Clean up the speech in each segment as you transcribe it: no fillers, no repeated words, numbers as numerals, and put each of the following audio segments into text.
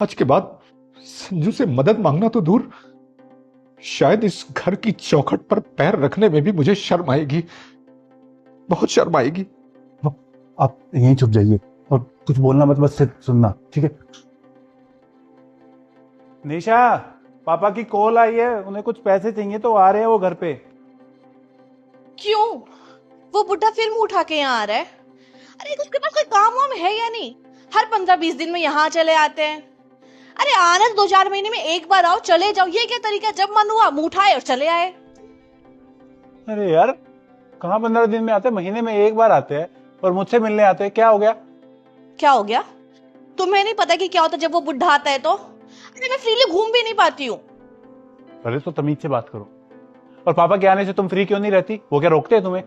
आज के बाद संजू से मदद मांगना तो दूर, शायद इस घर की चौखट पर पैर रखने में भी मुझे शर्म आएगी, बहुत शर्म आएगी। आप यहीं छुप जाइए और कुछ बोलना मत, बस सिर्फ सुनना, ठीक है? निशा, पापा की कॉल आई है, उन्हें कुछ पैसे चाहिए तो आ रहे हैं वो घर पे। क्यों? वो बुढ़ा फिर मुंह उठा के यहाँ आ रहा है? अरे उसके पास कोई काम वाम है या नहीं? हर 15-20 दिन में यहाँ चले आते हैं। अरे आना 2-4 महीने में एक बार आओ, चले जाओ, ये क्या तरीका है? जब मन हुआ मुंह उठाए और चले आए। अरे यार, कहाँ 15 दिन में आते हैं, महीने में एक बार आते हैं और मुझसे मिलने आते हैं। क्या हो गया? क्या हो गया? तुम्हें नहीं पता कि क्या होता है जब वो बुढ़ा आता है तो? अरे मैं फ्रीली घूम भी नहीं पाती हूँ। अरे तो तमीज से बात करो। और पापा के आने से तुम फ्री क्यों नहीं रहती? वो क्या रोकते हैं तुम्हें?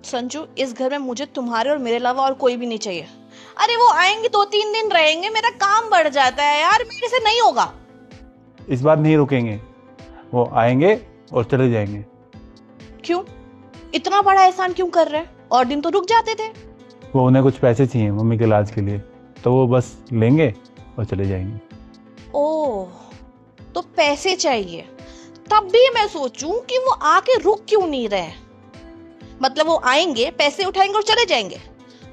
संजू, इस घर में मुझे तुम्हारे और मेरे अलावा और कोई भी नहीं चाहिए। अरे वो आएंगे 2-3 दिन रहेंगे, मेरा काम बढ़ जाता है यार, मेरे से नहीं होगा। इस बार नहीं रुकेंगे, वो आएंगे और चले जाएंगे। क्यों? इतना बड़ा एहसान क्यों कर रहे हैं? और दिन तो रुक जाते थे। वो उन्हें कुछ पैसे चाहिए मम्मी के इलाज के लिए, तो वो बस लेंगे और चले जाएंगे। ओह, तो पैसे चाहिए। तब भी मैं सोचूं कि वो आके रुक क्यों नहीं रहे। मतलब वो आएंगे, पैसे उठाएंगे और चले जाएंगे।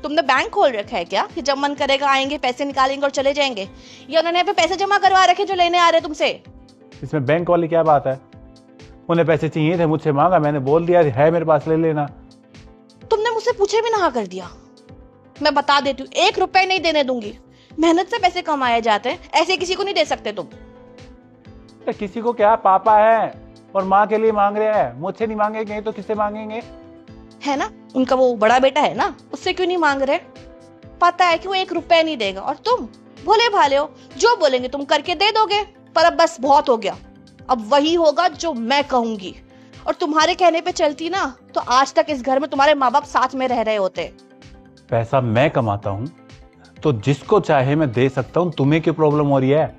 तुमने बैंक खोल रखा है क्या कि जब मन करेगा आएंगे, पैसे निकालेंगे और चले जाएंगे? या उन्होंने यहाँ पे पैसे जमा करवा रखे जो लेने आ रहे तुमसे? इसमें बैंक वाली क्या बात है? उन्हें पैसे चाहिए थे, मुझसे मांगा, मैंने बोल दिया है मेरे पास, ले लेना। तुमने मुझसे पूछे भी ना कर दिया। मैं बता देती हूँ, 1 रुपए नहीं देने दूंगी। मेहनत से पैसे कमाए जाते हैं, ऐसे किसी को नहीं दे सकते तुम। तो किसी को क्या, पापा है और माँ के लिए मांग रहे हैं, मुझसे नहीं मांगेंगे तो किससे मांगेंगे? है ना, उनका वो बड़ा बेटा है ना, उससे क्यों नहीं मांग रहे? पता है कि वो 1 रुपए नहीं देगा और तुम भोले भाले हो, जो बोलेंगे तुम करके दे दोगे। पर अब बस बहुत हो गया, अब वही होगा जो मैं कहूंगी। और तुम्हारे कहने पे चलती ना तो आज तक इस घर में तुम्हारे माँ बाप साथ में रह रहे होते। पैसा मैं कमाता हूँ तो जिसको चाहे मैं दे सकता हूँ, तुम्हें क्यों प्रॉब्लम हो रही है?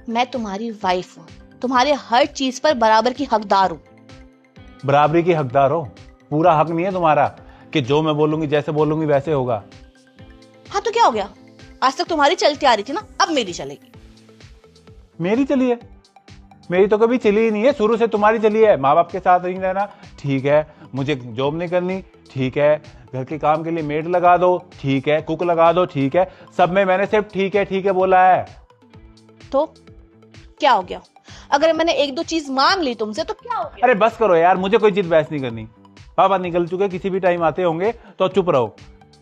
मैं तुम्हारी वाइफ हूँ, तुम्हारे हर चीज पर बराबर की हकदार हूँ। बराबरी की हकदार हो, पूरा हक नहीं है तुम्हारा कि जो मैं बोलूंगी, जैसे बोलूंगी वैसे होगा। हाँ तो क्या हो गया? आज तक तुम्हारी चलती आ रही थी ना, अब मेरी चलेगी। मेरी चली है? मेरी तो कभी चली ही नहीं है, शुरू से तुम्हारी चली है। माँ बाप के साथ नहीं रहना, ठीक है। मुझे जॉब नहीं करनी, ठीक है। घर के काम के लिए मेड लगा दो, ठीक है। कुक लगा दो, ठीक है। सब में मैंने सिर्फ ठीक है बोला है। तो क्या हो गया? अगर मैंने 1-2 चीज मांग ली तुमसे तो क्या हो गया? अरे बस करो यार, मुझे कोई चीज बहस नहीं करनी। पापा निकल चुके, किसी भी टाइम आते होंगे, तो चुप रहो।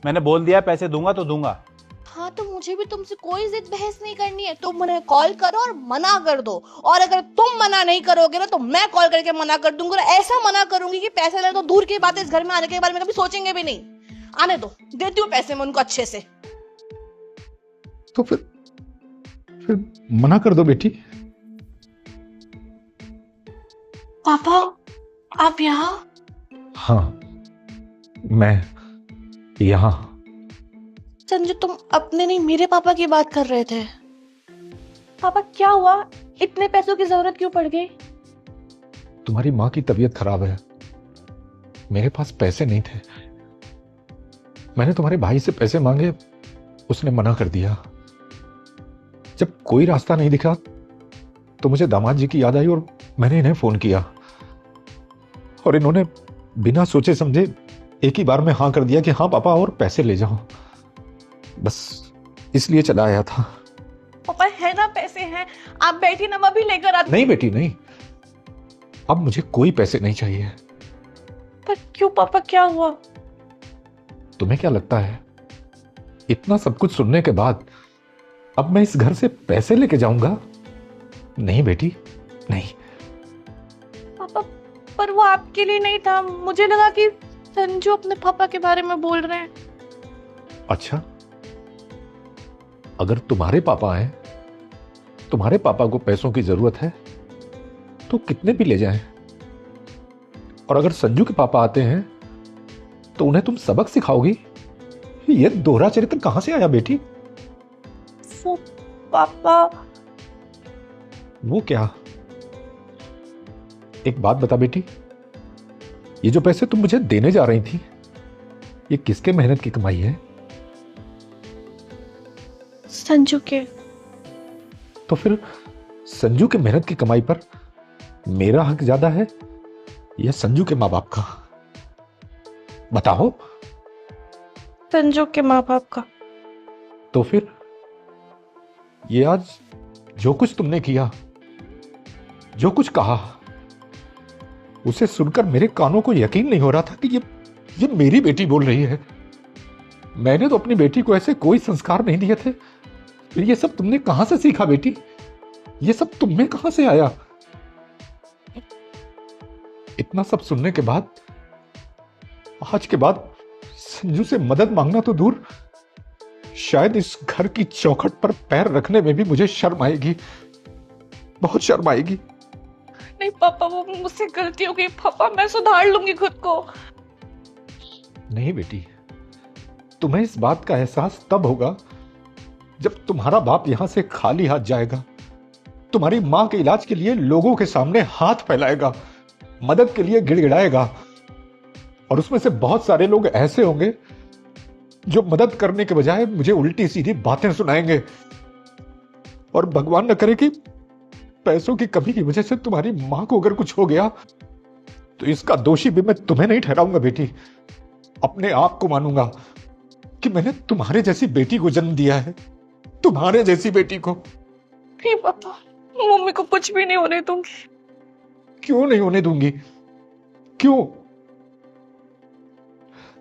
मैंने बोल दिया पैसे दूंगा तो दूंगा। हाँ तो मुझे भी तुमसे कोई जिद बहस नहीं करनी है। तुम मुझे कॉल करो और मना कर दो, और अगर तुम मना नहीं करोगे ना तो मैं कॉल करके मना कर दूंगी, और ऐसा मना करूंगी कि पैसे ले तो दूर की बात है, इस घर में आने के बारे में कभी सोचेंगे भी नहीं। आने दो, देती हूँ पैसे मैं उनको अच्छे से। तो फिर मना कर दो बेटी। पापा, आप यहाँ? हाँ, मैं यहाँ। संजू, तुम अपने नहीं मेरे पापा की बात कर रहे थे। पापा क्या हुआ? इतने पैसों की जरूरत क्यों पड़ गई? तुम्हारी माँ की तबीयत खराब है, मेरे पास पैसे नहीं थे। मैंने तुम्हारे भाई से पैसे मांगे, उसने मना कर दिया। जब कोई रास्ता नहीं दिखा तो मुझे दामाद जी की याद आई और मैंने इन्हें फोन किया, और इन्होंने बिना सोचे समझे एक ही बार में हाँ कर दिया कि हाँ पापा, और पैसे ले जाओ। बस इसलिए चला आया था। पापा है ना, पैसे हैं, आप बैठी ना, मैं भी लेकर आती। नहीं बेटी नहीं, अब मुझे कोई पैसे नहीं चाहिए। पर क्यों पापा, क्या हुआ? तुम्हें क्या लगता है इतना सब कुछ सुनने के बाद अब मैं इस घर से पैसे लेके जाऊंगा? नहीं बेटी नहीं। पापा, पर वो आपके लिए नहीं था, मुझे लगा कि संजू अपने पापा के बारे में बोल रहे हैं। अच्छा, अगर तुम्हारे पापा हैं, तुम्हारे पापा को पैसों की जरूरत है तो कितने भी ले जाएं। और अगर संजू के पापा आते हैं तो उन्हें तुम सबक सिखाओगी? ये दोहरा चरित्र कहां से आया बेटी? वो पापा। वो क्या? एक बात बता बेटी, ये जो पैसे तुम मुझे देने जा रही थी, ये किसके मेहनत की कमाई है? संजू के। तो फिर संजू के मेहनत की कमाई पर मेरा हक ज्यादा है या संजू के माँ बाप का? बताओ। संजू के माँ बाप का। तो फिर ये आज जो कुछ तुमने किया, जो कुछ कहा, उसे सुनकर मेरे कानों को यकीन नहीं हो रहा था कि ये मेरी बेटी बोल रही है। मैंने तो अपनी बेटी को ऐसे कोई संस्कार नहीं दिए थे। फिर ये सब तुमने कहां से सीखा बेटी? ये सब तुम में कहां से आया? इतना सब सुनने के बाद, आज के बाद संजू से मदद मांगना तो दूर, शायद इस घर की चौखट पर पैर रखने में भी मुझे शर्म आएगी, बहुत शर्म आएगी। नहीं पापा, वो मुझसे गलती हो गई पापा, मैं सुधार लूंगी खुद को। नहीं बेटी, तुम्हें इस बात का एहसास तब होगा जब तुम्हारा बाप यहां से खाली हाथ जाएगा, तुम्हारी मां के इलाज के लिए लोगों के सामने हाथ फैलाएगा, मदद के लिए गिड़गिड़ाएगा, और उसमें से बहुत सारे लोग ऐसे होंगे जो मदद करने के बजाय मुझे उल्टी सीधी बातें सुनाएंगे। और भगवान न करे कि पैसों की कमी की वजह से तुम्हारी मां को अगर कुछ हो गया तो इसका दोषी भी मैं तुम्हें नहीं ठहराऊंगा बेटी, अपने आप को मानूंगा कि मैंने तुम्हारे जैसी बेटी को जन्म दिया है, तुम्हारे जैसी बेटी को। नहीं पापा, मम्मी को कुछ भी नहीं होने दूंगी। क्यों नहीं होने दूंगी? क्यों?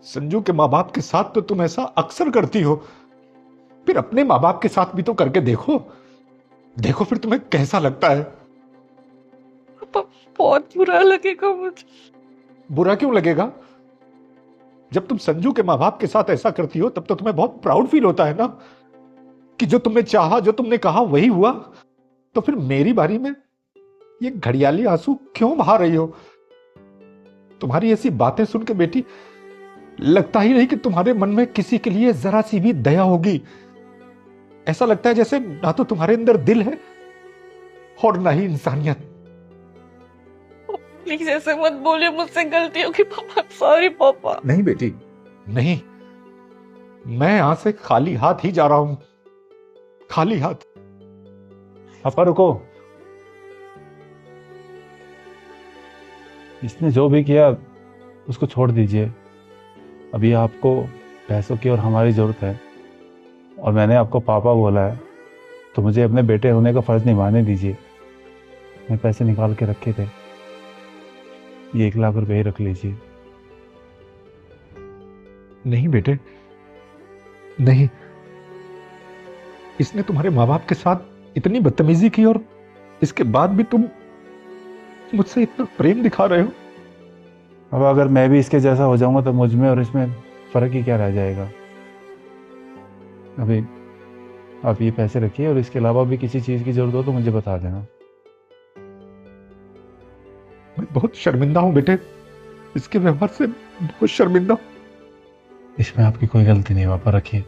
संजू के माँ बाप के साथ तो तुम ऐसा अक्सर करती हो, फिर अपने माँ बाप के साथ भी तो करके देखो, देखो फिर तुम्हें कैसा लगता है। पापा बहुत बुरा लगेगा मुझे। बुरा क्यों लगेगा? जब तुम संजू के माँ बाप के साथ ऐसा करती हो तब तो तुम्हें बहुत प्राउड फील होता है ना, कि जो तुमने चाहा, जो तुमने कहा वही हुआ। तो फिर मेरी बारी में ये घड़ियाली आंसू क्यों बहा रही हो? तुम्हारी ऐसी बातें सुन के बेटी लगता ही नहीं कि तुम्हारे मन में किसी के लिए जरा सी भी दया होगी। ऐसा लगता है जैसे ना तो तुम्हारे अंदर दिल है और ना ही इंसानियत। प्लीज ऐसे मत बोलिए, मुझसे गलती होगी पापा। सॉरी पापा। नहीं बेटी, नहीं, मैं यहां से खाली हाथ ही जा रहा हूं, खाली हाथ। पापा रुको, इसने जो भी किया उसको छोड़ दीजिए। अभी आपको पैसों की और हमारी ज़रूरत है, और मैंने आपको पापा बोला है तो मुझे अपने बेटे होने का फ़र्ज़ निभाने दीजिए। मैं पैसे निकाल के रखे थे, ये 1 लाख रुपए ही रख लीजिए। नहीं बेटे, नहीं, इसने तुम्हारे माँ बाप के साथ इतनी बदतमीजी की और इसके बाद भी तुम मुझसे इतना प्रेम दिखा रहे हो। अब अगर मैं भी इसके जैसा हो जाऊंगा तो मुझ में और इसमें फ़र्क ही क्या रह जाएगा। अभी आप ये पैसे रखिए, और इसके अलावा भी किसी चीज़ की ज़रूरत हो तो मुझे बता देना। मैं बहुत शर्मिंदा हूं बेटे, इसके व्यवहार से बहुत शर्मिंदा हूं। इसमें आपकी कोई गलती नहीं, पापा रखिए।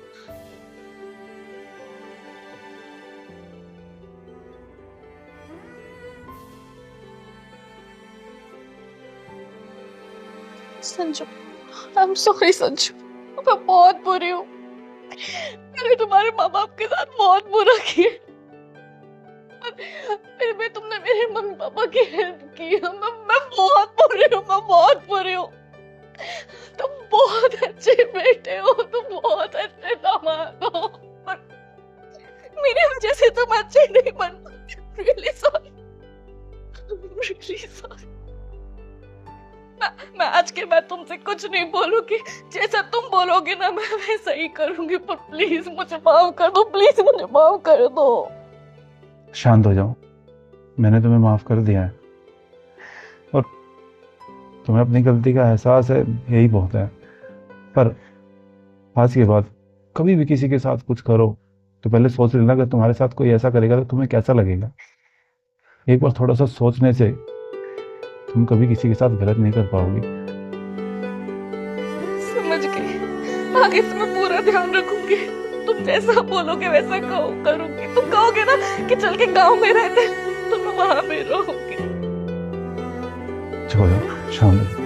Sanju, I am sorry Sanju, मैं बहुत बुरी हूँ। मैंने तुम्हारे माँ बाप के साथ बहुत बुरा किया, फिर भी तुमने मेरे मम्मी पापा की हेल्प की। मैं बहुत बुरी हूँ, मैं बहुत बुरी हूँ। तुम बहुत अच्छे बेटे हो, तुम बहुत अच्छे दामाद हो, पर मेरी वजह से तुम अच्छे नहीं बन पाते। Really sorry, really sorry. मैं आज के बाद तुमसे कुछ नहीं बोलूंगी, जैसा तुम बोलोगे ना मैं वैसा ही करूंगी, पर प्लीज मुझे माफ कर दो, प्लीज मुझे माफ कर दो। शांत हो जाओ, मैंने तुम्हें माफ कर दिया है, और तुम्हें अपनी गलती का एहसास है, यही बहुत है। पर आज के बाद कभी भी किसी के साथ कुछ करो तो पहले सोच लेना कि तुम्हारे साथ कोई ऐसा करेगा तो तुम्हें कैसा लगेगा। एक बार थोड़ा सा सोचने से तुम कभी किसी के साथ गलत नहीं कर पाओगी। समझ गई, आगे से मैं पूरा ध्यान रखूंगी। तुम जैसा बोलोगे वैसा करूंगी। तुम कहोगे ना कि चल के गांव में रहते, तो मैं वहां पे रहूंगी। छोड़ो, शांत।